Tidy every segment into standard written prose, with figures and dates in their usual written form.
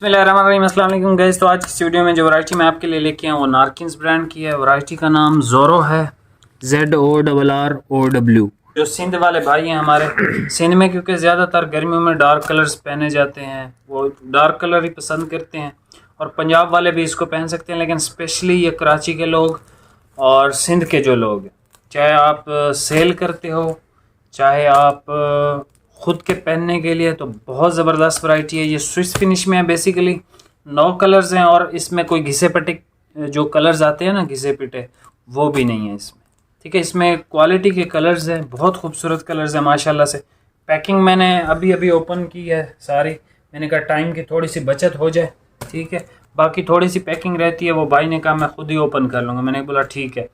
अस्सलाम वालेकुम गाइस। तो आज की वीडियो में जो वैरायटी मैं आपके लिए लेके आया हूँ वो नारकिन्स ब्रांड की है। वैरायटी का नाम ज़ोरो है, ZORROW। जो सिंध वाले भाई हैं हमारे, सिंध में क्योंकि ज़्यादातर गर्मियों में डार्क कलर्स पहने जाते हैं, वो डार्क कलर ही पसंद करते हैं। और पंजाब वाले भी इसको पहन सकते हैं, लेकिन स्पेशली ये कराची के लोग और सिंध के जो लोग, चाहे आप सेल करते हो चाहे आप ख़ुद के पहनने के लिए, तो बहुत ज़बरदस्त वैरायटी है। ये स्विस फिनिश में है, बेसिकली 9 कलर्स हैं और इसमें कोई घिसे पटे जो कलर्स आते हैं ना, घिसे पिटे, वो भी नहीं है इसमें। ठीक है, इसमें क्वालिटी के कलर्स हैं, बहुत खूबसूरत कलर्स हैं माशाल्लाह से। पैकिंग मैंने अभी ओपन की है सारी, मैंने कहा टाइम की थोड़ी सी बचत हो जाए। ठीक है, बाकी थोड़ी सी पैकिंग रहती है, वो भाई ने कहा मैं ख़ुद ही ओपन कर लूँगा। मैंने बोला ठीक है।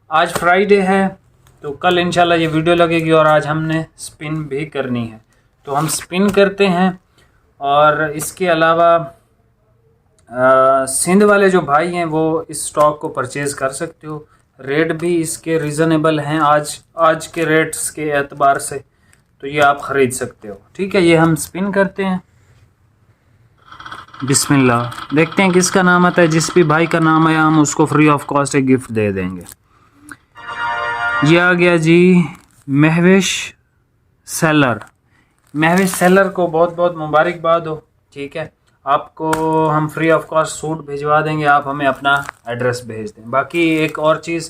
आज फ्राइडे है तो कल इंशाल्लाह ये वीडियो लगेगी और आज हमने स्पिन भी करनी है, तो हम स्पिन करते हैं। और इसके अलावा सिंध वाले जो भाई हैं वो इस स्टॉक को परचेज़ कर सकते हो। रेट भी इसके रीज़नेबल हैं आज के रेट्स के एतबार से, तो ये आप ख़रीद सकते हो। ठीक है, ये हम स्पिन करते हैं। बिस्मिल्लाह, देखते हैं किसका नाम आता है। जिस भी भाई का नाम आया हम उसको फ्री ऑफ कॉस्ट एक गिफ्ट दे देंगे। ये आ गया जी महविश सेलर। महविश सेलर को बहुत बहुत मुबारकबाद हो। ठीक है, आपको हम फ्री ऑफ कॉस्ट सूट भिजवा देंगे, आप हमें अपना एड्रेस भेज दें। बाकी एक और चीज़,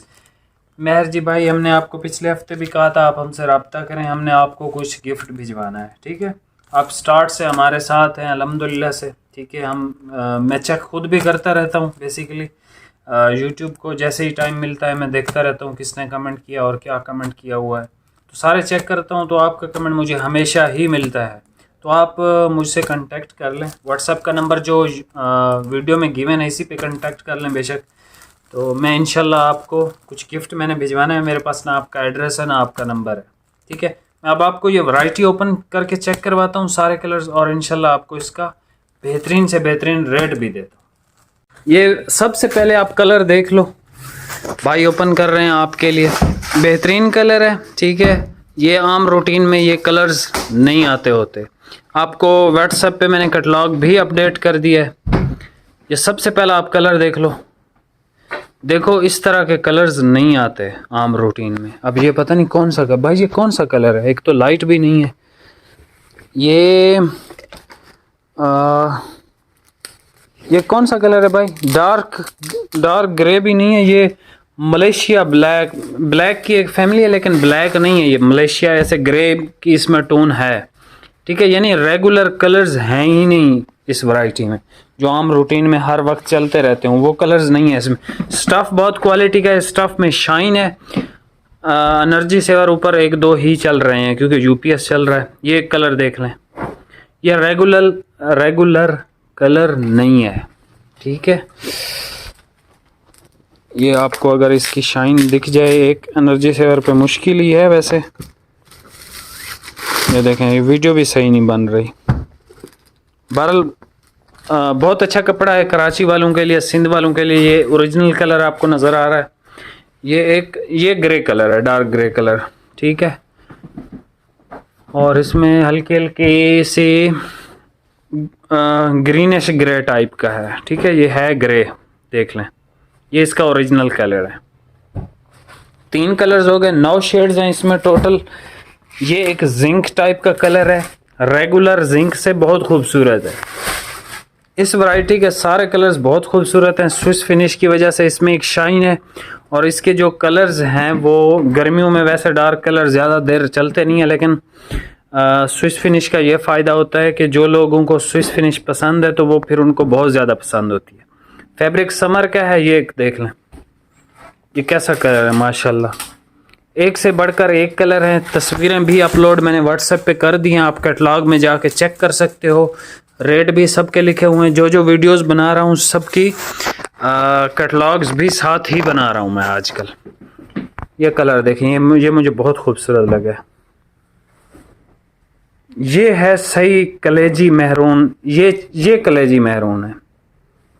महर जी भाई, हमने आपको पिछले हफ्ते भी कहा था आप हमसे रब्ता करें, हमने आपको कुछ गिफ्ट भिजवाना है। ठीक है, आप स्टार्ट से हमारे साथ हैं अल्हम्दुलिल्लाह से। ठीक है, मैं चेक खुद भी करता रहता हूँ बेसिकली। यूट्यूब को जैसे ही टाइम मिलता है मैं देखता रहता हूँ किसने कमेंट किया और क्या कमेंट किया हुआ है, तो सारे चेक करता हूँ। तो आपका कमेंट मुझे हमेशा ही मिलता है, तो आप मुझसे कांटेक्ट कर लें। व्हाट्सएप का नंबर जो वीडियो में गिवन है इसी पे कांटेक्ट कर लें बेशक। तो मैं इंशाल्लाह आपको कुछ गिफ्ट मैंने भिजवाना है, मेरे पास ना आपका एड्रेस है ना आपका नंबर है। ठीक है, मैं अब आपको ये वैरायटी ओपन करके चेक करवाता हूँ सारे कलर्स, और इंशाल्लाह आपको इसका बेहतरीन से बेहतरीन रेट भी देता हूँ। ये सबसे पहले आप कलर देख लो, भाई ओपन कर रहे हैं आपके लिए। बेहतरीन कलर है। ठीक है, ये आम रूटीन में ये कलर्स नहीं आते होते। आपको व्हाट्सएप पे मैंने कैटलॉग भी अपडेट कर दिया है। ये सबसे पहला आप कलर देख लो। देखो, इस तरह के कलर्स नहीं आते आम रूटीन में। अब ये पता नहीं कौन सा भाई, ये कौन सा कलर है? एक तो लाइट भी नहीं है ये कौन सा कलर है भाई? डार्क ग्रे भी नहीं है। ये मलेशिया ब्लैक की एक फैमिली है, लेकिन ब्लैक नहीं है ये, मलेशिया ऐसे ग्रे की इसमें टोन है। ठीक है, यानी रेगुलर कलर्स हैं ही नहीं इस वैरायटी में, जो आम रूटीन में हर वक्त चलते रहते हैं वो कलर्स नहीं है इसमें। स्टफ़ बहुत क्वालिटी का है, स्टफ़ में शाइन है। एनर्जी सेवर ऊपर 1-2 ही चल रहे हैं क्योंकि यूपीएस चल रहा है। ये एक कलर देख लें, यह रेगुलर कलर नहीं है। ठीक है, ये आपको अगर इसकी शाइन दिख जाए एक एनर्जी सेवर पे मुश्किल ही है वैसे। ये देखें, ये वीडियो भी सही नहीं बन रही। बहरहाल बहुत अच्छा कपड़ा है कराची वालों के लिए, सिंध वालों के लिए। ये ओरिजिनल कलर आपको नज़र आ रहा है। ये ग्रे कलर है, डार्क ग्रे कलर। ठीक है, और इसमें हल्के हल्के से ग्रीनिश ग्रे टाइप का है। ठीक है, ये है ग्रे, देख लें, ये इसका ओरिजिनल कलर है। 3 कलर्स हो गए, 9 शेड्स हैं इसमें टोटल। ये एक जिंक टाइप का कलर है, रेगुलर जिंक से बहुत खूबसूरत है। इस वैरायटी के सारे कलर्स बहुत खूबसूरत हैं। स्विस फिनिश की वजह से इसमें एक शाइन है, और इसके जो कलर्स हैं वो गर्मियों में वैसे डार्क कलर ज़्यादा देर चलते नहीं है, लेकिन स्विस फिनिश का ये फ़ायदा होता है कि जो लोगों को स्विस फिनिश पसंद है तो वो फिर उनको बहुत ज़्यादा पसंद होती है। फैब्रिक समर का है। ये देख लें, ये कैसा कलर है माशाल्लाह, एक से बढ़कर एक कलर है। तस्वीरें भी अपलोड मैंने व्हाट्सएप पे कर दी हैं, आप कैटलॉग में जाके चेक कर सकते हो। रेट भी सबके लिखे हुए हैं। जो वीडियोस बना रहा हूँ सबकी कैटलॉग्स भी साथ ही बना रहा हूँ मैं आजकल। ये कलर देखें, ये मुझे बहुत खूबसूरत लगा। ये है सही कलेजी महरून, ये कलेजी महरून है।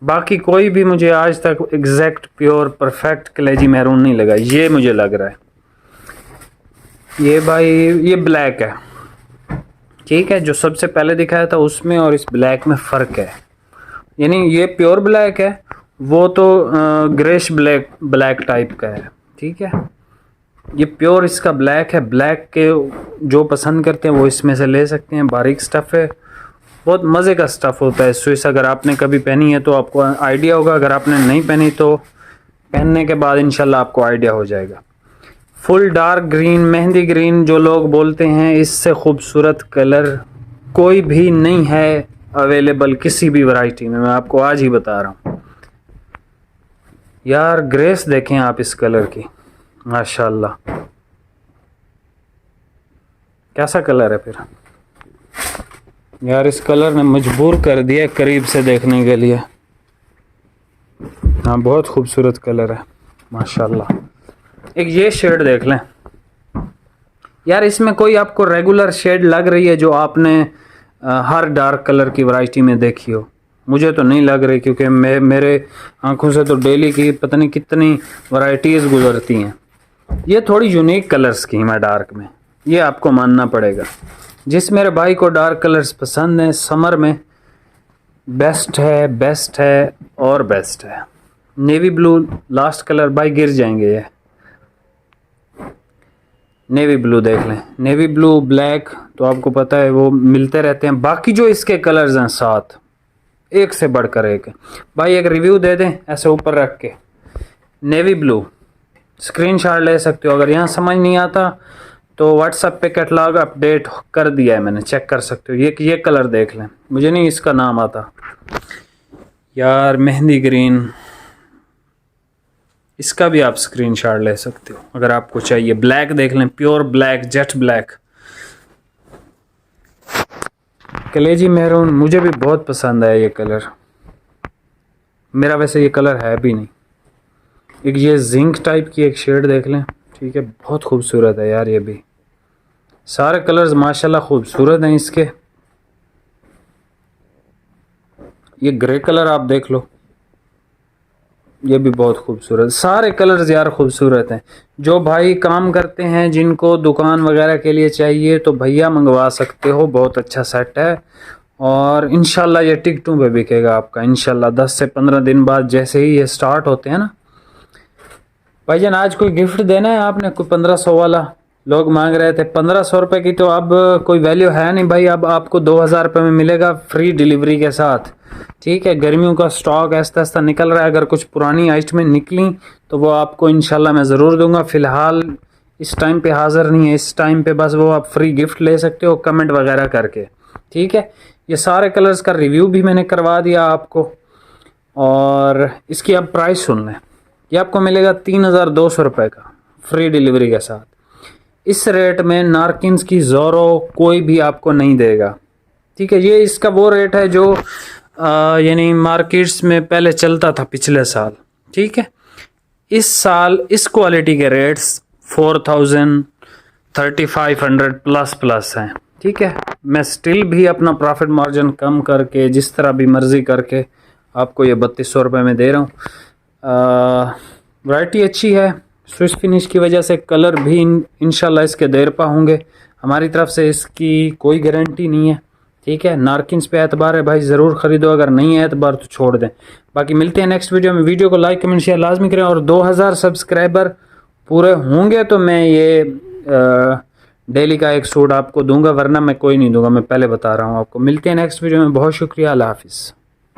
बाकी कोई भी मुझे आज तक एग्जैक्ट प्योर परफेक्ट कलेजी महरून नहीं लगा, ये मुझे लग रहा है। ये भाई ये ब्लैक है। ठीक है, जो सबसे पहले दिखाया था उसमें और इस ब्लैक में फ़र्क है। यानी ये प्योर ब्लैक है, वो तो ग्रेश ब्लैक टाइप का है, ठीक है। ये प्योर इसका ब्लैक है। ब्लैक के जो पसंद करते हैं वो इसमें से ले सकते हैं। बारीक स्टफ़ है, बहुत मज़े का स्टफ़ होता है स्विस। अगर आपने कभी पहनी है तो आपको आइडिया होगा, अगर आपने नहीं पहनी तो पहनने के बाद इंशाल्लाह आपको आइडिया हो जाएगा। Full dark green, mehndi green जो लोग बोलते हैं, इससे खूबसूरत कलर कोई भी नहीं है अवेलेबल किसी भी वैरायटी में, मैं आपको आज ही बता रहा हूँ यार। ग्रेस देखें आप इस कलर की, माशाल्लाह कैसा कलर है फिर यार। इस कलर ने मजबूर कर दिया करीब से देखने के लिए। हाँ, बहुत खूबसूरत कलर है माशाल्लाह। एक ये शेड देख लें यार, इसमें कोई आपको रेगुलर शेड लग रही है जो आपने हर डार्क कलर की वैरायटी में देखी हो? मुझे तो नहीं लग रही, क्योंकि मेरे आंखों से तो डेली की पता नहीं कितनी वैरायटीज़ गुजरती हैं। ये थोड़ी यूनिक कलर स्कीम है डार्क में, ये आपको मानना पड़ेगा। जिस मेरे भाई को डार्क कलर्स पसंद हैं समर में, बेस्ट है और बेस्ट है। नेवी ब्लू लास्ट कलर भाई, गिर जाएंगे ये। नेवी ब्लू देख लें, नेवी ब्लू ब्लैक तो आपको पता है वो मिलते रहते हैं। बाकी जो इसके कलर्स हैं 7, एक से बढ़कर एक भाई। एक रिव्यू दे दें ऐसे ऊपर रख के, नेवी ब्लू स्क्रीनशॉट ले सकते हो। अगर यहाँ समझ नहीं आता तो व्हाट्सएप पे कैटलॉग अपडेट कर दिया है मैंने, चेक कर सकते हो। ये कलर देख लें, मुझे नहीं इसका नाम आता यार। मेहंदी ग्रीन, इसका भी आप स्क्रीनशॉट ले सकते हो अगर आपको चाहिए। ब्लैक देख लें, प्योर ब्लैक, जेट ब्लैक। कलेजी मैरून मुझे भी बहुत पसंद है ये कलर, मेरा वैसे ये कलर है भी नहीं। एक ये जिंक टाइप की एक शेड देख लें, ठीक है, बहुत खूबसूरत है यार। ये भी सारे कलर्स माशाल्लाह खूबसूरत हैं इसके। ये ग्रे कलर आप देख लो, ये भी बहुत खूबसूरत। सारे कलर्स यार खूबसूरत हैं। जो भाई काम करते हैं, जिनको दुकान वगैरह के लिए चाहिए, तो भैया मंगवा सकते हो, बहुत अच्छा सेट है। और इंशाल्लाह ये टिकटों पे बिकेगा आपका इंशाल्लाह। 10 से 15 दिन बाद जैसे ही ये स्टार्ट होते हैं ना भाईजान। आज कोई गिफ्ट देना है आपने, कोई 1500 वाला लोग मांग रहे थे। 1500 रुपये की तो अब कोई वैल्यू है नहीं भाई। अब आपको 2000 रुपये में मिलेगा फ्री डिलीवरी के साथ, ठीक है। गर्मियों का स्टॉक ऐसा ऐसा निकल रहा है, अगर कुछ पुरानी आइटमें निकली तो वो आपको इंशाल्लाह मैं ज़रूर दूंगा। फ़िलहाल इस टाइम पे हाज़िर नहीं है, इस टाइम पे बस वो आप फ्री गिफ्ट ले सकते हो कमेंट वगैरह करके, ठीक है। ये सारे कलर्स का रिव्यू भी मैंने करवा दिया आपको। और इसकी अब प्राइस सुन लें, ये आपको मिलेगा 3200 रुपये का फ्री डिलीवरी के साथ। इस रेट में नारकिन्स की ज़ोरो कोई भी आपको नहीं देगा, ठीक है। ये इसका वो रेट है जो यानी मार्केट्स में पहले चलता था पिछले साल, ठीक है। इस साल इस क्वालिटी के रेट्स 4000 3500 प्लस हैं, ठीक है। मैं स्टिल भी अपना प्रॉफिट मार्जिन कम करके जिस तरह भी मर्ज़ी करके आपको ये 3200 रुपये में दे रहा हूँ। वैरायटी अच्छी है, स्विस फिनिश की वजह से कलर भी इंशाल्लाह इसके देरपा होंगे। हमारी तरफ से इसकी कोई गारंटी नहीं है, ठीक है। नारकिन्स पे एतबार है भाई, ज़रूर ख़रीदो, अगर नहीं है एतबार तो छोड़ दें। बाकी मिलते हैं नेक्स्ट वीडियो में। वीडियो को लाइक कमेंट शेयर लाजमी करें, और 2000 सब्सक्राइबर पूरे होंगे तो मैं ये डेली का एक सूट आपको दूंगा, वरना मैं कोई नहीं दूंगा, मैं पहले बता रहा हूँ आपको। मिलते हैं नेक्स्ट वीडियो में, बहुत शुक्रिया, अल्लाह हाफिज़।